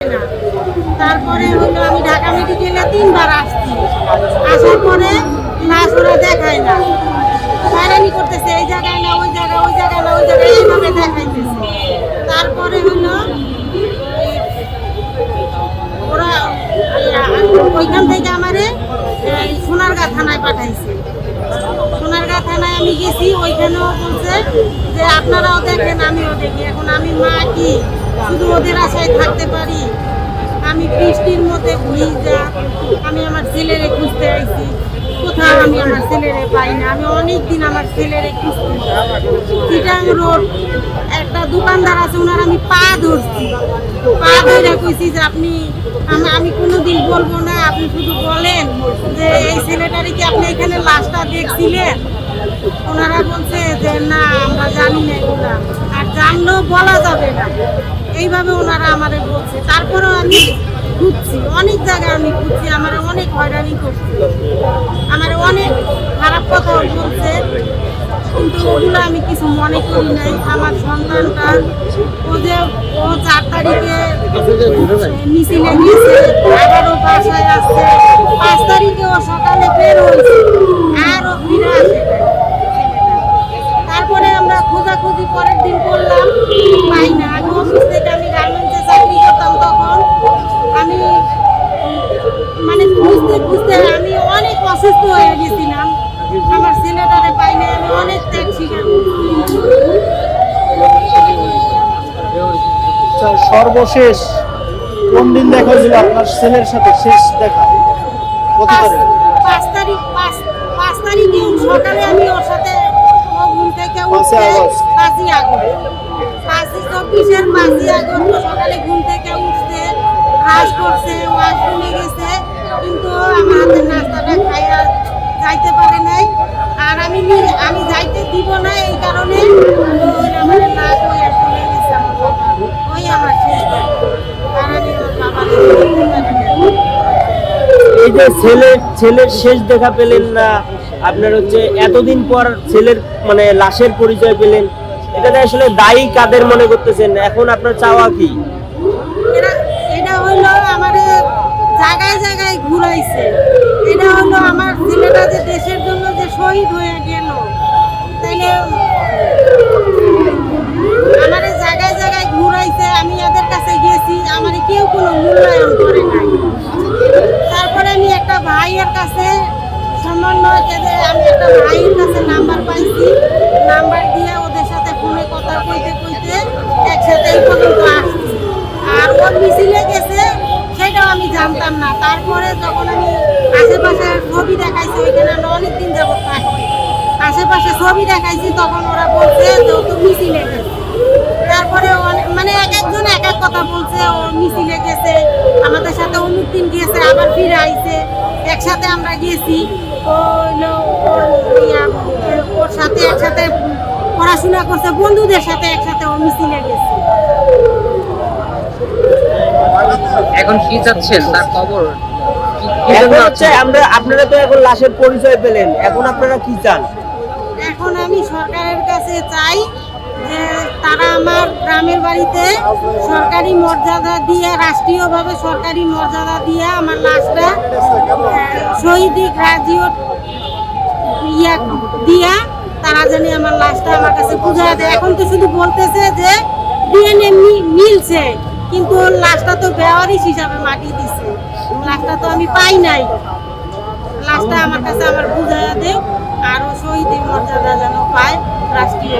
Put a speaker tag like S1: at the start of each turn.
S1: না। তারপরে হলো আমি ঢাকা মেডিকেলে 3 বার আসছি। আসার পরে লাশ ওরা দেখায় না, হয়রানি করতেছে, এই জায়গায় না ওই জায়গায়, ওই জায়গায় না ওই জায়গায়, এইভাবে দেখাইতেছে। তারপরে হলো ওরা ওইখান থেকে আমারে সোনারগাঁ থানায় পাঠাইছে। সোনারগাঁ থানায় আমি গেছি, ওইখানেও বলছে যে আপনারাও দেখেন আমিও দেখি। এখন আমি মা কি শুধু ওদের আশায় থাকতে পারি? আমি বৃষ্টির মধ্যে ভিজা, আমি আমার ছেলেরে খুঁজতে আইছি, কোথাও আমি আমার ছেলেরে পাই না। আমি অনেক দিন আমার ছেলেরে খুঁজতে, চিটাং রোড একটা দোকানদার আছে, ওনার আমি পা ধরছি, পা ধরে কইছি যে আপনি আমি কোনোদিন বলবো না, আপনি শুধু বলেন যে এই ছেলেটারে কি আপনি এখানে লাশটা দেখছিলেন? ওনারা বলছে যে না আমরা জানি না এগুলা, আর জানলেও বলা যাবে না, এইভাবে ওনারা আমারে বলছে। তারপরেও আমি খুঁজছি, অনেক জায়গায় আমি খুঁজছি, আমার অনেক হয়রানি করছে, আমার অনেক খারাপ কথা বলছে, কিন্তু ওগুলো আমি কিছু মনে করি নাই। আমার সন্তানটা ও 4 তারিখে মিছিলে গিয়েছে, আবারও বাসায় আসছে, 5 তারিখে ও সকালে বের হয়েছে, আর ও ফিরে আসে। তারপরে আমরা খোঁজাখুঁজি পরের দিন করলাম, পাই না। আমি অফিস থেকে আমি গার্মেন্টসে চাকরি করতাম, তখন আমি মানে খুঁজতে খুঁজতে আমি অনেক অসুস্থ হয়ে গেছিলাম, আমার ছেলেটারে পাই না, আমি অনেক ত্যাগ স্বীকার করছি।
S2: সর্বশেষ কোন দিন দেখা হয়েছিল আপনার ছেলের সাথে শেষ দেখা?
S1: 5 তারিখে সকালে আমি ওর সাথে ঘুম থেকে উঠতে 5ই আগস্ট 5ই আগস্ট সকালে ঘুম থেকে উঠতে কাজ করছে, ওয়াশরুমে গেছে, কিন্তু আমার হাতে নাস্তাটা খাইয়া যাইতে পারে নাই। আর আমি যাইতে দিব না, এই কারণে আমার না হয়ে চলে গেছে আমার বাবা, ওই আমার শেষ। আর আমি আমার বাবাকে
S3: এই যে ছেলের শেষ দেখা পেলেন না, আপনার হচ্ছে এতদিন পর ছেলের মানে লাশের পরিচয় পেলেন, এটাতে আসলে দায়ী কাদের মনে করতেছেন? এখন আপনার চাওয়া কি?
S1: এটা হলো আমার জায়গায় জায়গায় ঘুরাইছে, এটা হলো আমার ছেলেটা যে দেশের জন্য যে শহীদ হয়ে গেল, তাইলে আমার জায়গায় জায়গায় ঘুরাইছে, আমি এদের কাছে গেছি, আমার কেউ কোনো মূল্যায়ন করে নাই। তারপরে আমি একটা ভাইয়ের কাছে সমন্বয়, আমি একটা ভাইয়ের কাছে নাম্বার পাইছি, নাম্বার দিয়ে ওদের সাথে ফোনে কথা কইতে কইতে একসাথে এই পর্যন্ত আসছি। আর ও মিছিলে গেছে সেটাও আমি জানতাম না। তারপরে যখন আমি আশেপাশে ছবি দেখাইছি, ওইখানে আমি অনেকদিন যাবত থাকি, আশেপাশে ছবি দেখাইছি, তখন ওরা বলছে যে ও তো মিছিলে গেছে। তারপরে মানে এক একজন এক এক কথা বলছে, ও মিছিলে গেছে, আমাদের সাথে অমুক দিন গিয়েছে, আবার ফিরে আইছে, একসাথে আমরা গেছি, ওর সাথে একসাথে পড়াশোনা করছে, বন্ধুদের সাথে একসাথে ও মিছিলে গেছে।
S4: এখন কি চাচ্ছেন তার খবর?
S3: আপনারা তো এখন লাশের পরিচয় পেলেন, এখন আপনারা কি চান?
S1: এখন আমি সরকারের কাছে চাই যে তারা আমার গ্রামের বাড়িতে সরকারি মর্যাদা দিয়ে, রাষ্ট্রীয়ভাবে সরকারি মর্যাদা দিয়ে আমার লাশটা শহীদ গ্রাজুয়েট দিয়া তারা জানি আমার লাশটা আমার কাছে বুঝা দেয়। এখন তো শুধু বলতেছে যে ডিএনএ মিলছে, কিন্তু লাশটা তো বেওয়ারিশ হিসাবে মাটি দিছে, লাশটা তো আমি পাই নাই। লাশটা আমার কাছে আমার বুঝা দেয়, আরো শহীদের মর্যাদা যেন পায় রাষ্ট্রীয়।